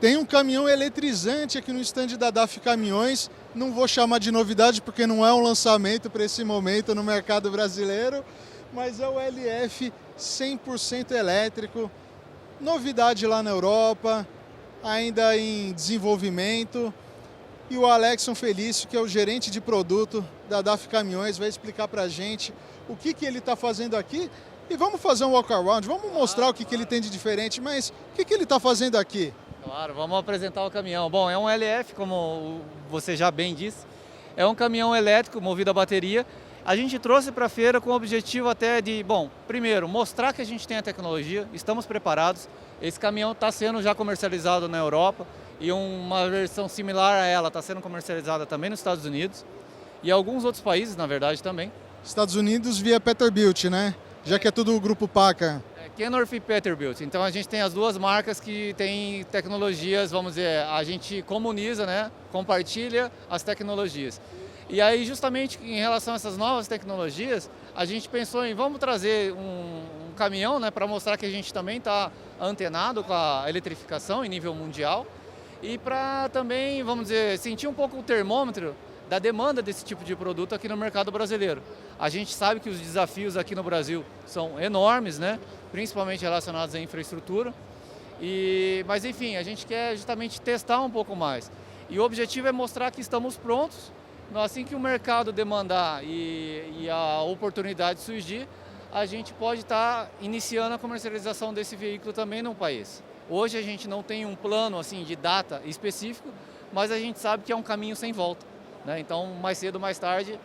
Tem um caminhão eletrizante aqui no stand da DAF Caminhões. Não vou chamar de novidade porque não é um lançamento para esse momento no mercado brasileiro, mas é o LF 100% elétrico. Novidade lá na Europa, ainda em desenvolvimento. E o Alexson Felício, que é o gerente de produto da DAF Caminhões, vai explicar para a gente o que ele está fazendo aqui. E vamos fazer um walk around, vamos mostrar o que ele tem de diferente, mas o que ele está fazendo aqui? Claro, vamos apresentar o caminhão. Bom, é um LF, como você já bem disse, é um caminhão elétrico movido a bateria. A gente trouxe para a feira com o objetivo até de, bom, primeiro, mostrar que a gente tem a tecnologia, estamos preparados. Esse caminhão está sendo já comercializado na Europa e uma versão similar a ela está sendo comercializada também nos Estados Unidos e alguns outros países, na verdade, também. Estados Unidos via Peterbilt, né? Já que é tudo o grupo Packard. Kenworth e Peterbilt. Então a gente tem as duas marcas que têm tecnologias, vamos dizer, a gente comuniza, né? Compartilha as tecnologias. E aí justamente em relação a essas novas tecnologias, a gente pensou em vamos trazer um caminhão, né? Para mostrar que a gente também está antenado com a eletrificação em nível mundial e para também, vamos dizer, sentir um pouco o termômetro da demanda desse tipo de produto aqui no mercado brasileiro. A gente sabe que os desafios aqui no Brasil são enormes, né? Principalmente relacionados à infraestrutura. Mas enfim, a gente quer justamente testar um pouco mais. E o objetivo é mostrar que estamos prontos. Assim que o mercado demandar e a oportunidade surgir, a gente pode estar iniciando a comercialização desse veículo também no país. Hoje a gente não tem um plano assim, de data específico, mas a gente sabe que é um caminho sem volta, né? Então, mais cedo ou mais tarde,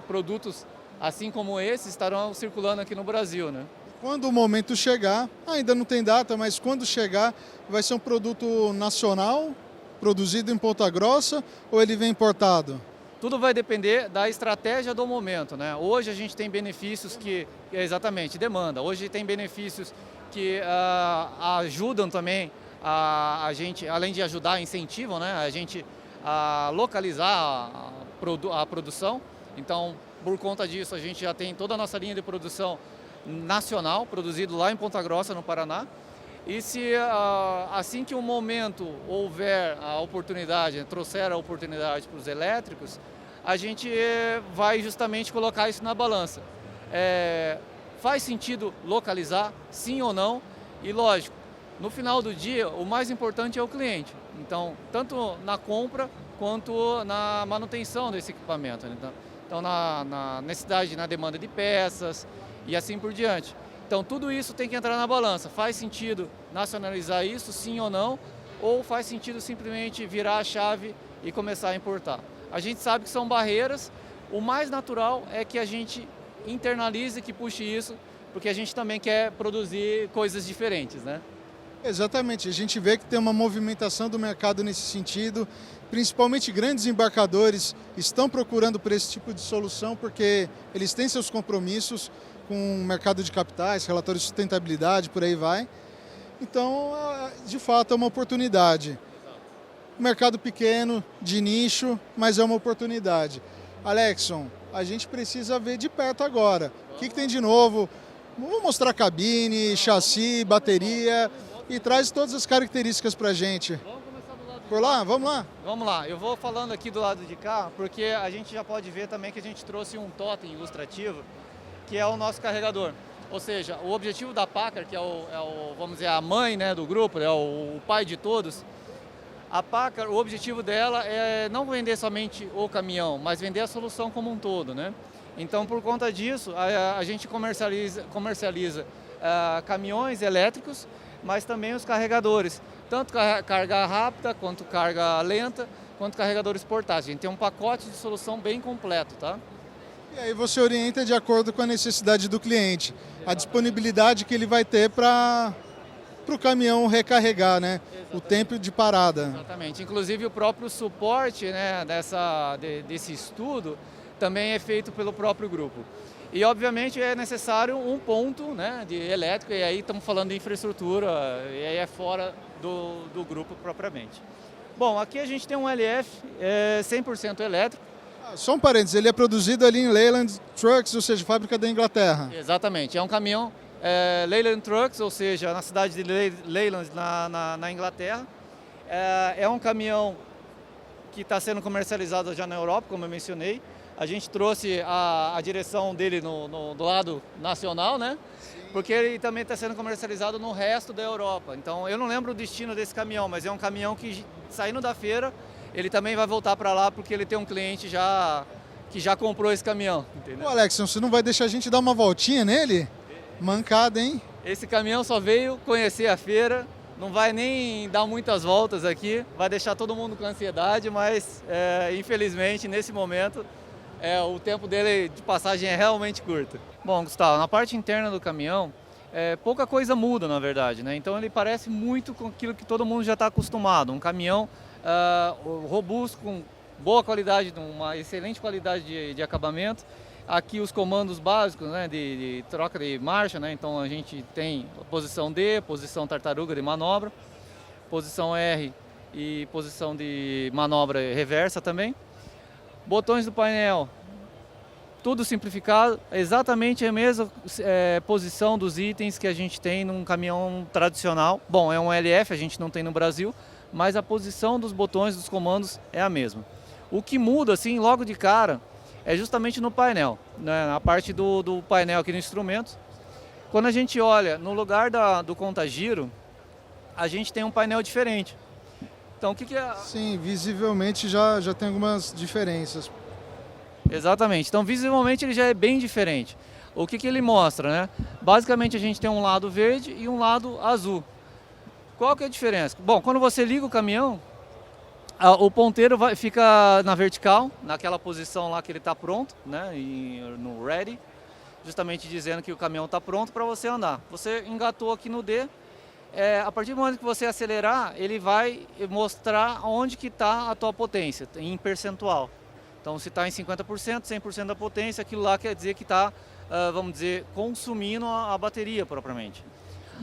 produtos assim como esse estarão circulando aqui no Brasil, né? Quando o momento chegar, ainda não tem data, mas quando chegar, vai ser um produto nacional, produzido em Ponta Grossa, ou ele vem importado? Tudo vai depender da estratégia do momento, né? Hoje a gente tem benefícios exatamente, demanda. Hoje tem benefícios que ajudam também a gente, além de ajudar, incentivam, né? A gente a localizar a produção. Então, por conta disso, a gente já tem toda a nossa linha de produção nacional, produzido lá em Ponta Grossa, no Paraná. E se assim que o momento houver a oportunidade, trouxer a oportunidade para os elétricos, a gente vai justamente colocar isso na balança. Faz sentido localizar, sim ou não? E lógico, no final do dia, o mais importante é o cliente. Então, tanto na compra quanto na manutenção desse equipamento, né? Então, na necessidade, na demanda de peças e assim por diante. Então, tudo isso tem que entrar na balança. Faz sentido nacionalizar isso, sim ou não? Ou faz sentido simplesmente virar a chave e começar a importar? A gente sabe que são barreiras. O mais natural é que a gente internalize, que puxe isso, porque a gente também quer produzir coisas diferentes, né? Exatamente, a gente vê que tem uma movimentação do mercado nesse sentido, principalmente grandes embarcadores estão procurando por esse tipo de solução porque eles têm seus compromissos com o mercado de capitais, relatório de sustentabilidade, por aí vai. Então, de fato, é uma oportunidade. Mercado pequeno, de nicho, mas é uma oportunidade. Alexson, a gente precisa ver de perto agora. O que tem de novo? Vamos mostrar cabine, chassi, bateria e traz todas as características para a gente. Vamos começar do lado de Por lá? Vamos lá? Vamos lá, eu vou falando aqui do lado de cá, porque a gente já pode ver também que a gente trouxe um totem ilustrativo, que é o nosso carregador. Ou seja, o objetivo da Packard, que vamos dizer, a mãe, né, do grupo, é o pai de todos, a Packard, o objetivo dela é não vender somente o caminhão, mas vender a solução como um todo, né? Então, por conta disso, a gente comercializa caminhões elétricos, mas também os carregadores, tanto carga rápida, quanto carga lenta, quanto carregadores portáteis. A gente tem um pacote de solução bem completo, tá? E aí você orienta de acordo com a necessidade do cliente, a disponibilidade que ele vai ter para o caminhão recarregar, né? Exatamente. O tempo de parada. Exatamente. Inclusive o próprio suporte, né, desse estudo também é feito pelo próprio grupo. E obviamente é necessário um ponto, né, de elétrico, e aí estamos falando de infraestrutura, e aí é fora do grupo propriamente. Bom, aqui a gente tem um LF 100% elétrico. Só um parênteses, ele é produzido ali em Leyland Trucks, ou seja, fábrica da Inglaterra. Exatamente, é um caminhão Leyland Trucks, ou seja, na cidade de Leyland, na Inglaterra. É um caminhão que está sendo comercializado já na Europa, como eu mencionei. A gente trouxe a direção dele do lado nacional, né? Porque ele também está sendo comercializado no resto da Europa. Então, eu não lembro o destino desse caminhão, mas é um caminhão que, saindo da feira, ele também vai voltar para lá, porque ele tem um cliente que já comprou esse caminhão. Entendeu? Ô Alexson, você não vai deixar a gente dar uma voltinha nele? Mancada, hein? Esse caminhão só veio conhecer a feira, não vai nem dar muitas voltas aqui, vai deixar todo mundo com ansiedade, mas infelizmente, nesse momento, o tempo dele de passagem é realmente curto. Bom, Gustavo, na parte interna do caminhão, pouca coisa muda, na verdade, né? Então ele parece muito com aquilo que todo mundo já está acostumado. Um caminhão robusto, com boa qualidade, uma excelente qualidade de acabamento. Aqui os comandos básicos, né, de troca de marcha, né? Então a gente tem posição D, posição tartaruga de manobra, posição R e posição de manobra reversa também. Botões do painel, tudo simplificado, exatamente a mesma posição dos itens que a gente tem num caminhão tradicional. Bom, é um LF, a gente não tem no Brasil, mas a posição dos botões dos comandos é a mesma. O que muda, assim, logo de cara, é justamente no painel, né? Na parte do painel aqui no instrumento. Quando a gente olha no lugar do contagiro, a gente tem um painel diferente. Então, o que é... Sim, visivelmente já tem algumas diferenças. Exatamente. Então, visivelmente ele já é bem diferente. O que ele mostra, né? Basicamente, a gente tem um lado verde e um lado azul. Qual que é a diferença? Bom, quando você liga o caminhão, o ponteiro fica na vertical, naquela posição lá que ele está pronto, né? No ready, justamente dizendo que o caminhão está pronto para você andar. Você engatou aqui no D. A partir do momento que você acelerar, ele vai mostrar onde que está a tua potência, em percentual. Então, se está em 50%, 100% da potência, aquilo lá quer dizer que está, vamos dizer, consumindo a bateria propriamente.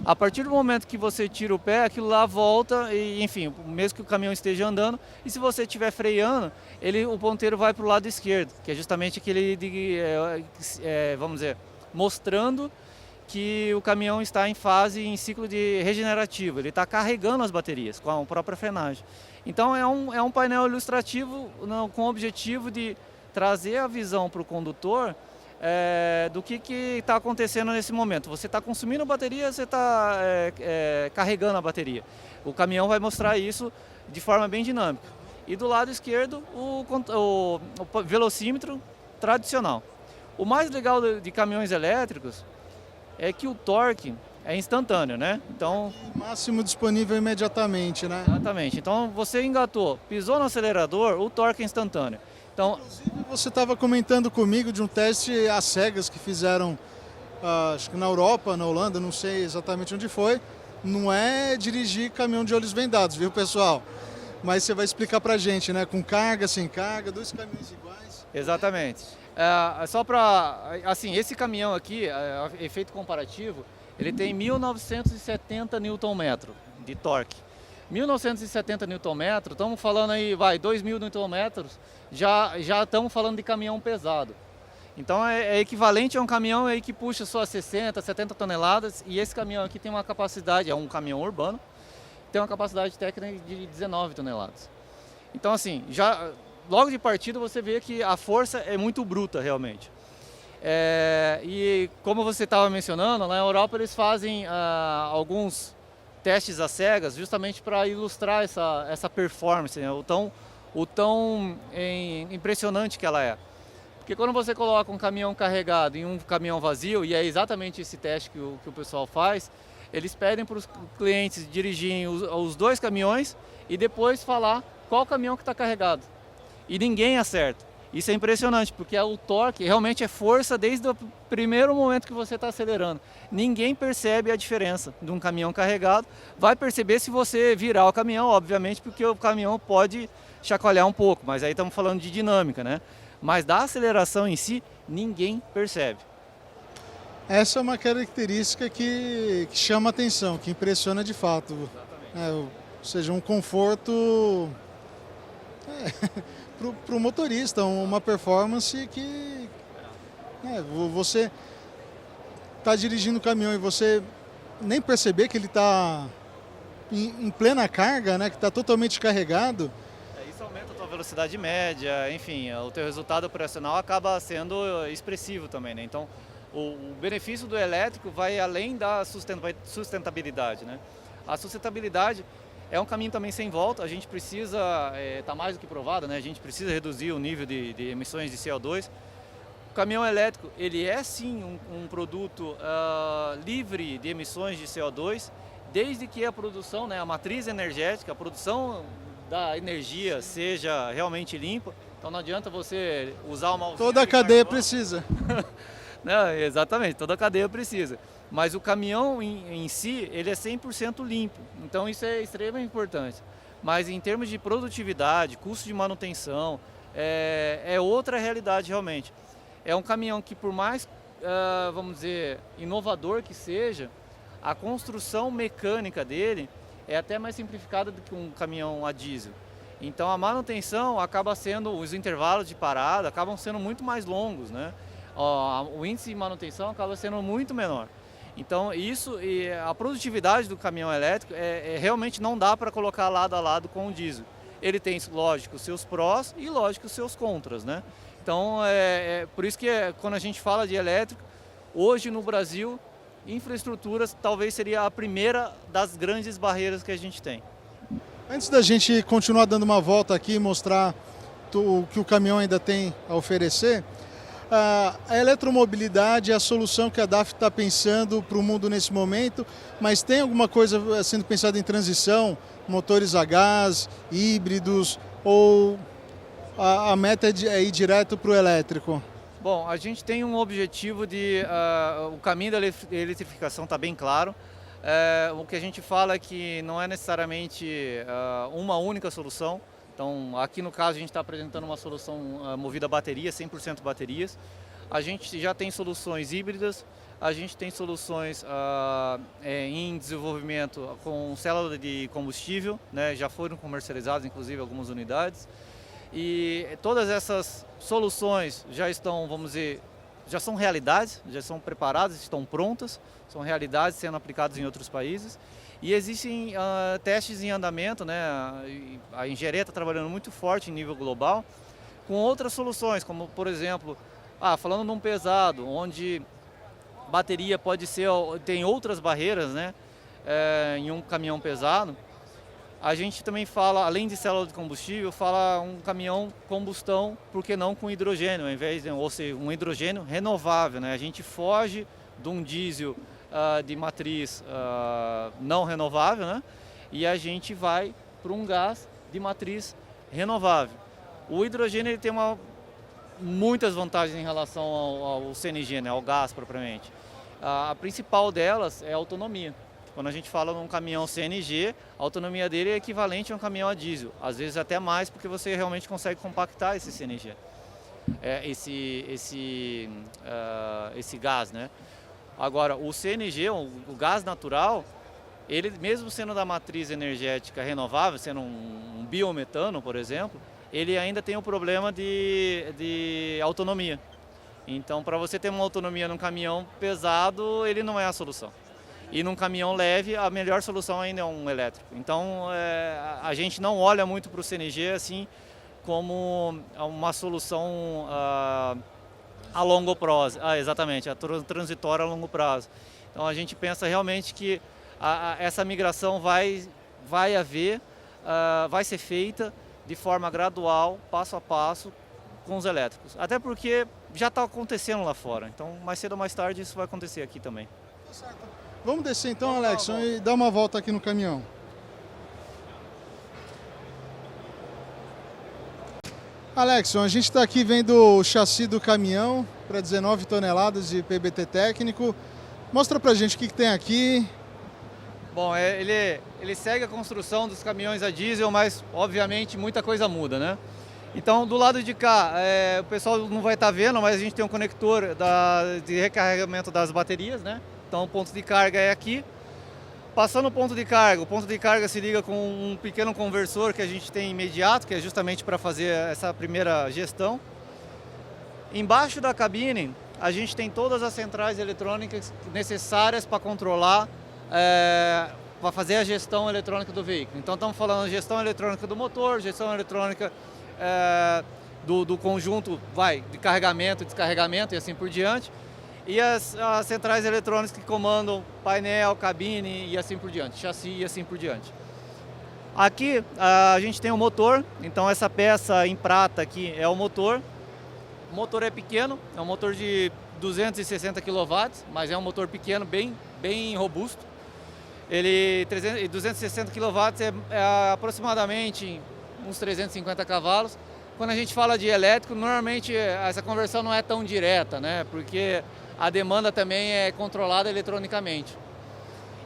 A partir do momento que você tira o pé, aquilo lá volta, e, enfim, mesmo que o caminhão esteja andando, e se você estiver freando, o ponteiro vai para o lado esquerdo, que é justamente aquele, vamos dizer, mostrando que o caminhão está em ciclo de regenerativo, ele está carregando as baterias com a própria frenagem. Então é um painel ilustrativo com o objetivo de trazer a visão para o condutor do que está acontecendo nesse momento. Você está consumindo bateria, você está carregando a bateria. O caminhão vai mostrar isso de forma bem dinâmica. E do lado esquerdo, o velocímetro tradicional. O mais legal de caminhões elétricos é que o torque é instantâneo, né? Então, o máximo disponível imediatamente, né? Exatamente. Então, você engatou, pisou no acelerador, o torque é instantâneo. Então, inclusive, você estava comentando comigo de um teste às cegas que fizeram, acho que na Europa, na Holanda, não sei exatamente onde foi. Não é dirigir caminhão de olhos vendados, viu, pessoal? Mas você vai explicar pra gente, né? Com carga, sem carga, dois caminhões iguais. Exatamente. Só para, assim, esse caminhão aqui, efeito comparativo, ele tem 1970 Nm de torque. 1970 Nm, estamos falando aí, 2.000 Nm, já estamos falando de caminhão pesado. Então é equivalente a um caminhão aí que puxa só 60, 70 toneladas, e esse caminhão aqui tem uma capacidade, é um caminhão urbano, tem uma capacidade técnica de 19 toneladas. Então assim, logo de partida você vê que a força é muito bruta realmente. E como você estava mencionando, na Europa eles fazem alguns testes às cegas justamente para ilustrar essa performance, né? o tão impressionante que ela é. Porque quando você coloca um caminhão carregado em um caminhão vazio, e é exatamente esse teste que o pessoal faz, eles pedem para os clientes dirigirem os dois caminhões e depois falar qual caminhão que está carregado. E ninguém acerta. Isso é impressionante, porque o torque realmente é força desde o primeiro momento que você está acelerando. Ninguém percebe a diferença de um caminhão carregado. Vai perceber se você virar o caminhão, obviamente, porque o caminhão pode chacoalhar um pouco, mas aí estamos falando de dinâmica, né? Mas da aceleração em si, ninguém percebe. Essa é uma característica que chama atenção, que impressiona de fato. Ou seja, um conforto para o motorista, uma performance que você está dirigindo o caminhão e você nem perceber que ele está em plena carga, né, que está totalmente carregado. Isso aumenta a tua velocidade média, enfim, o teu resultado operacional acaba sendo expressivo também, né? Então, o benefício do elétrico vai além da sustentabilidade, né? A sustentabilidade é um caminho também sem volta, a gente precisa, está mais do que provado, né? A gente precisa reduzir o nível de emissões de CO2. O caminhão elétrico, ele é sim um produto livre de emissões de CO2, desde que a produção, né, a matriz energética, a produção da energia seja realmente limpa. Então não adianta você usar uma usina Toda a de cadeia carvão. precisa. Não, exatamente, toda a cadeia precisa. Mas o caminhão em si, ele é 100% limpo. Então isso é extremamente importante. Mas em termos de produtividade, custo de manutenção, é outra realidade realmente. É um caminhão que, por mais, vamos dizer, inovador que seja, a construção mecânica dele é até mais simplificada do que um caminhão a diesel. Então a manutenção acaba sendo, os intervalos de parada acabam sendo muito mais longos, né? O índice de manutenção acaba sendo muito menor. Então isso, e a produtividade do caminhão elétrico realmente não dá para colocar lado a lado com o diesel. Ele tem, lógico, os seus prós e, lógico, os seus contras, né? Então por isso que quando a gente fala de elétrico, hoje no Brasil, infraestruturas talvez seria a primeira das grandes barreiras que a gente tem. Antes da gente continuar dando uma volta aqui e mostrar o que o caminhão ainda tem a oferecer, a eletromobilidade é a solução que a DAF está pensando para o mundo nesse momento, mas tem alguma coisa sendo pensada em transição, motores a gás, híbridos, ou a meta é ir direto para o elétrico? Bom, a gente tem um objetivo de... o caminho da eletrificação está bem claro. O que a gente fala é que não é necessariamente uma única solução. Então, aqui no caso, a gente está apresentando uma solução movida a bateria, 100% baterias. A gente já tem soluções híbridas, a gente tem soluções em desenvolvimento com célula de combustível, né? Já foram comercializadas, inclusive, algumas unidades. E todas essas soluções já estão, vamos dizer, já são realidades, já são preparadas, estão prontas, são realidades sendo aplicadas em outros países. E existem testes em andamento, né? A engenharia está trabalhando muito forte em nível global, com outras soluções, como por exemplo, falando num pesado, onde bateria pode ser, tem outras barreiras, né? Em um caminhão pesado. A gente também fala, além de célula de combustível, fala um caminhão combustão, por que não com hidrogênio, ao invés de, ou seja, um hidrogênio renovável, né? A gente foge de um diesel de matriz não renovável, né? E a gente vai para um gás de matriz renovável. O hidrogênio ele tem muitas vantagens em relação ao CNG, né? Ao gás propriamente. A principal delas é a autonomia. Quando a gente fala num caminhão CNG, a autonomia dele é equivalente a um caminhão a diesel. Às vezes até mais, porque você realmente consegue compactar esse CNG, esse gás, né? Agora, o CNG, o gás natural, ele mesmo sendo da matriz energética renovável, sendo um biometano, por exemplo, ele ainda tem o problema de autonomia. Então, para você ter uma autonomia num caminhão pesado, ele não é a solução. E num caminhão leve, a melhor solução ainda é um elétrico. Então, a gente não olha muito para o CNG assim como uma solução a longo prazo. Exatamente, a transitória a longo prazo. Então, a gente pensa realmente que essa migração vai haver, vai ser feita de forma gradual, passo a passo, com os elétricos. Até porque já está acontecendo lá fora. Então, mais cedo ou mais tarde, isso vai acontecer aqui também. Tá certo. Vamos descer então, Alexson, e dar uma volta aqui no caminhão. Alexson, a gente está aqui vendo o chassi do caminhão para 19 toneladas de PBT técnico. Mostra pra gente o que tem aqui. Bom, ele segue a construção dos caminhões a diesel, mas obviamente muita coisa muda, né? Então, do lado de cá, o pessoal não vai estar vendo, mas a gente tem um conector de recarregamento das baterias, né? Então, o ponto de carga é aqui. Passando o ponto de carga se liga com um pequeno conversor que a gente tem imediato, que é justamente para fazer essa primeira gestão. Embaixo da cabine, a gente tem todas as centrais eletrônicas necessárias para controlar fazer a gestão eletrônica do veículo. Então estamos falando de gestão eletrônica do motor, gestão eletrônica do conjunto de carregamento e descarregamento e assim por diante. E as centrais eletrônicas que comandam painel, cabine e assim por diante, chassi e assim por diante. Aqui a gente tem o motor, então essa peça em prata aqui é o motor. O motor é pequeno, é um motor de 260 kW, mas é um motor pequeno, bem robusto. 260 kW é aproximadamente uns 350 cavalos. Quando a gente fala de elétrico, normalmente essa conversão não é tão direta, né? Porque a demanda também é controlada eletronicamente.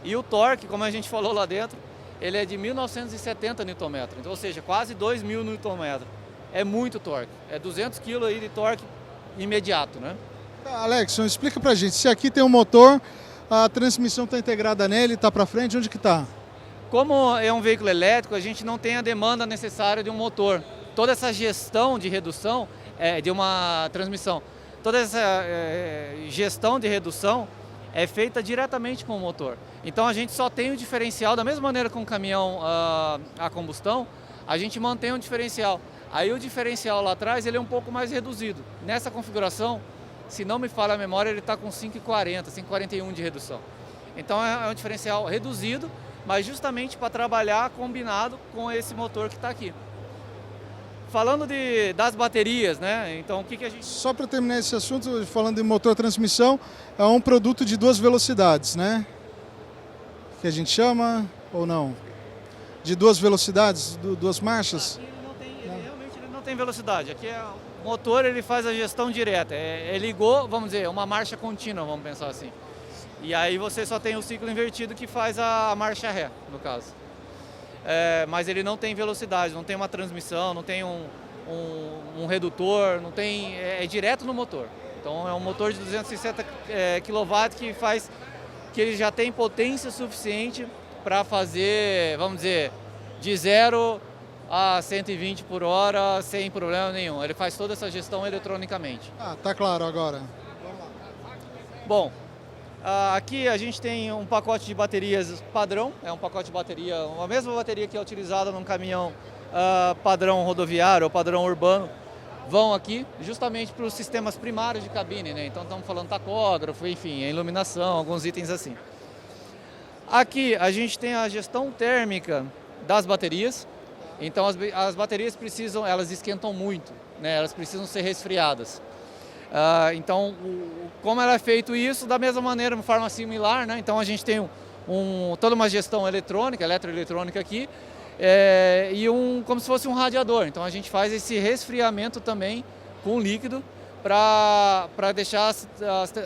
E o torque, como a gente falou lá dentro, ele é de 1970 Nm, então, ou seja, quase 2.000 Nm. É muito torque, é 200 kg aí de torque imediato, né? Alexson, explica pra gente, se aqui tem um motor, a transmissão está integrada nele, está para frente, onde que está? Como é um veículo elétrico, a gente não tem a demanda necessária de um motor. Toda essa gestão de redução de uma transmissão, toda essa gestão de redução é feita diretamente com o motor. Então a gente só tem o diferencial, da mesma maneira que um caminhão a combustão, a gente mantém um diferencial. Aí o diferencial lá atrás ele é um pouco mais reduzido. Nessa configuração, se não me falha a memória, ele está com 5,40, 5,41 de redução. Então é um diferencial reduzido, mas justamente para trabalhar combinado com esse motor que está aqui. Falando das baterias, né? Então o que a gente... Só para terminar esse assunto, falando de motor transmissão, é um produto de 2 velocidades, né? Que a gente chama, ou não? De 2 velocidades, 2 marchas? Aqui realmente ele não tem velocidade. Aqui o motor ele faz a gestão direta. Ligou, vamos dizer, uma marcha contínua, vamos pensar assim. E aí você só tem o ciclo invertido que faz a marcha ré, no caso. Mas ele não tem velocidade, não tem uma transmissão, não tem um redutor, não tem, é direto no motor. Então é um motor de 260 kW que ele já tem potência suficiente para fazer, vamos dizer, de 0 a 120 por hora sem problema nenhum. Ele faz toda essa gestão eletronicamente. Tá claro agora. Bom, aqui a gente tem um pacote de baterias padrão, é um pacote de bateria, a mesma bateria que é utilizada num caminhão padrão rodoviário ou padrão urbano, vão aqui justamente para os sistemas primários de cabine, né? Então estamos falando tacógrafo, enfim, a iluminação, alguns itens assim. Aqui a gente tem a gestão térmica das baterias, então as baterias elas esquentam muito, né? Elas precisam ser resfriadas. Então, como ela é feito isso, da mesma maneira, de forma similar, né? Então a gente tem toda uma gestão eletrônica, eletroeletrônica aqui, e como se fosse um radiador. Então a gente faz esse resfriamento também com líquido para deixar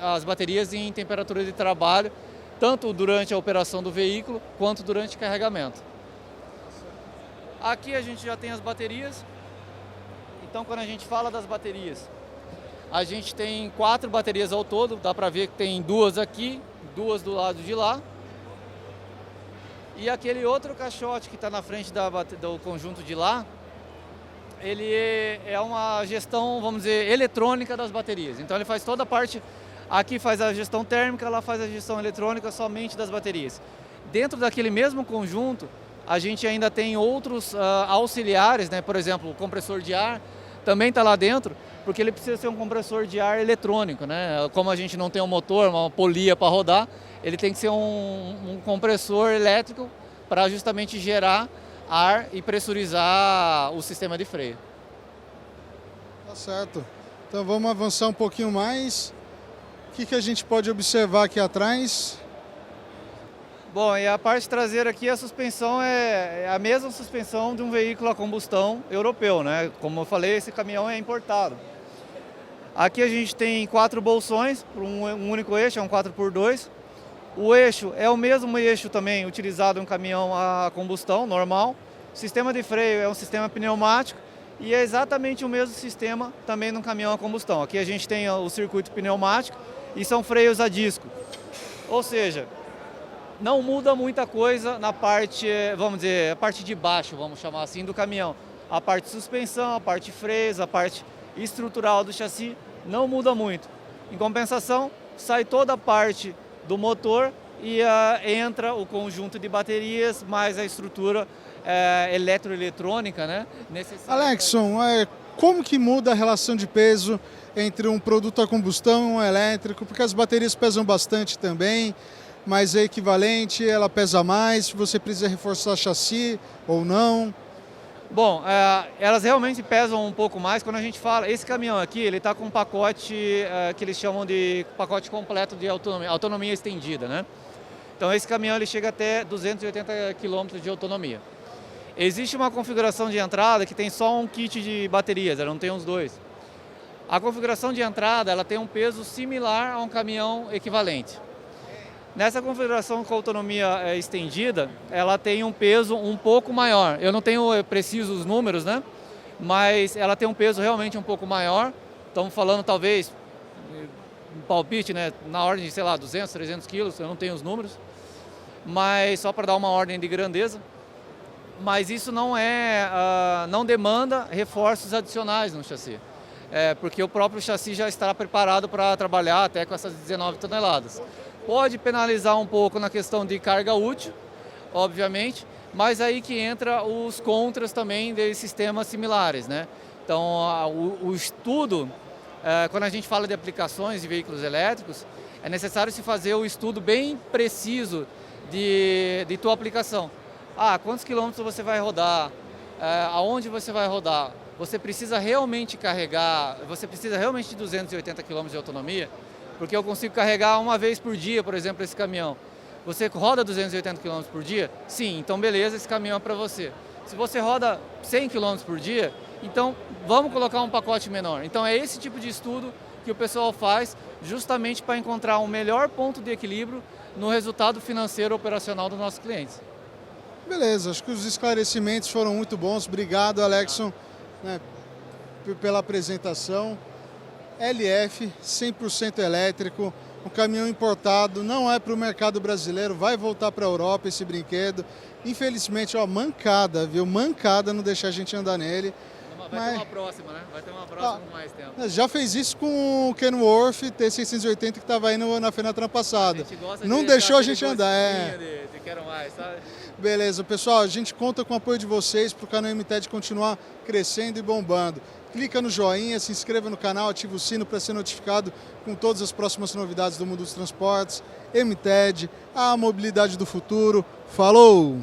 as baterias em temperatura de trabalho, tanto durante a operação do veículo quanto durante o carregamento. Aqui a gente já tem as baterias. Então quando a gente fala das baterias, a gente tem 4 baterias ao todo, dá para ver que tem 2 aqui, 2 do lado de lá. E aquele outro caixote que está na frente do conjunto de lá, ele é uma gestão, vamos dizer, eletrônica das baterias. Então ele faz toda a parte, aqui faz a gestão térmica, lá faz a gestão eletrônica somente das baterias. Dentro daquele mesmo conjunto, a gente ainda tem outros auxiliares, né? Por exemplo, o compressor de ar também está lá dentro, porque ele precisa ser um compressor de ar eletrônico, né? Como a gente não tem um motor, uma polia para rodar, ele tem que ser um compressor elétrico para justamente gerar ar e pressurizar o sistema de freio. Tá certo. Então vamos avançar um pouquinho mais. O que a gente pode observar aqui atrás? Bom, e a parte traseira aqui, a suspensão é a mesma suspensão de um veículo a combustão europeu, né? Como eu falei, esse caminhão é importado. Aqui a gente tem 4 bolsões por um único eixo, é um 4x2. O eixo é o mesmo eixo também utilizado em um caminhão a combustão normal. O sistema de freio é um sistema pneumático e é exatamente o mesmo sistema também no caminhão a combustão. Aqui a gente tem o circuito pneumático e são freios a disco. Ou seja, não muda muita coisa na parte, vamos dizer, a parte de baixo, vamos chamar assim, do caminhão. A parte de suspensão, a parte de freios, a parte estrutural do chassi não muda muito. Em compensação, sai toda a parte do motor e entra o conjunto de baterias mais a estrutura eletroeletrônica, né? Alexson, como que muda a relação de peso entre um produto a combustão e um elétrico? Porque as baterias pesam bastante também, mas é equivalente, ela pesa mais, você precisa reforçar chassi ou não? Bom, elas realmente pesam um pouco mais quando a gente fala. Esse caminhão aqui, ele está com um pacote que eles chamam de pacote completo de autonomia estendida, né? Então esse caminhão ele chega até 280 km de autonomia. Existe uma configuração de entrada que tem só um kit de baterias, ela não tem os dois. A configuração de entrada ela tem um peso similar a um caminhão equivalente. Nessa configuração com autonomia estendida, ela tem um peso um pouco maior. Eu não tenho precisos os números, né? Mas ela tem um peso realmente um pouco maior. Estamos falando talvez, um palpite, né? Na ordem de, sei lá, 200, 300 quilos, eu não tenho os números. Mas só para dar uma ordem de grandeza. Mas isso não demanda reforços adicionais no chassi. Porque o próprio chassi já estará preparado para trabalhar até com essas 19 toneladas. Pode penalizar um pouco na questão de carga útil, obviamente, mas aí que entra os contras também de sistemas similares, né? Então, o estudo, quando a gente fala de aplicações de veículos elétricos, é necessário se fazer o estudo bem preciso de tua aplicação. Quantos quilômetros você vai rodar? Aonde você vai rodar? Você precisa realmente carregar, você precisa realmente de 280 km de autonomia? Porque eu consigo carregar uma vez por dia, por exemplo, esse caminhão. Você roda 280 km por dia? Sim, então beleza, esse caminhão é para você. Se você roda 100 km por dia, então vamos colocar um pacote menor. Então é esse tipo de estudo que o pessoal faz justamente para encontrar um melhor ponto de equilíbrio no resultado financeiro operacional dos nossos clientes. Beleza, acho que os esclarecimentos foram muito bons. Obrigado, Alexson, né, pela apresentação. LF, 100% elétrico, um caminhão importado, não é para o mercado brasileiro, vai voltar para a Europa esse brinquedo. Infelizmente, mancada, viu? Mancada não deixar a gente andar nele. Vai ter uma próxima, né? Vai ter uma próxima com mais tempo. Já fez isso com o Kenworth T680 que estava aí na Fenatran passada. Não deixou a gente andar. De quero mais, sabe? Beleza, pessoal, a gente conta com o apoio de vocês para o canal MTED continuar crescendo e bombando. Clica no joinha, se inscreva no canal, ativa o sino para ser notificado com todas as próximas novidades do mundo dos transportes. MTED, a mobilidade do futuro. Falou!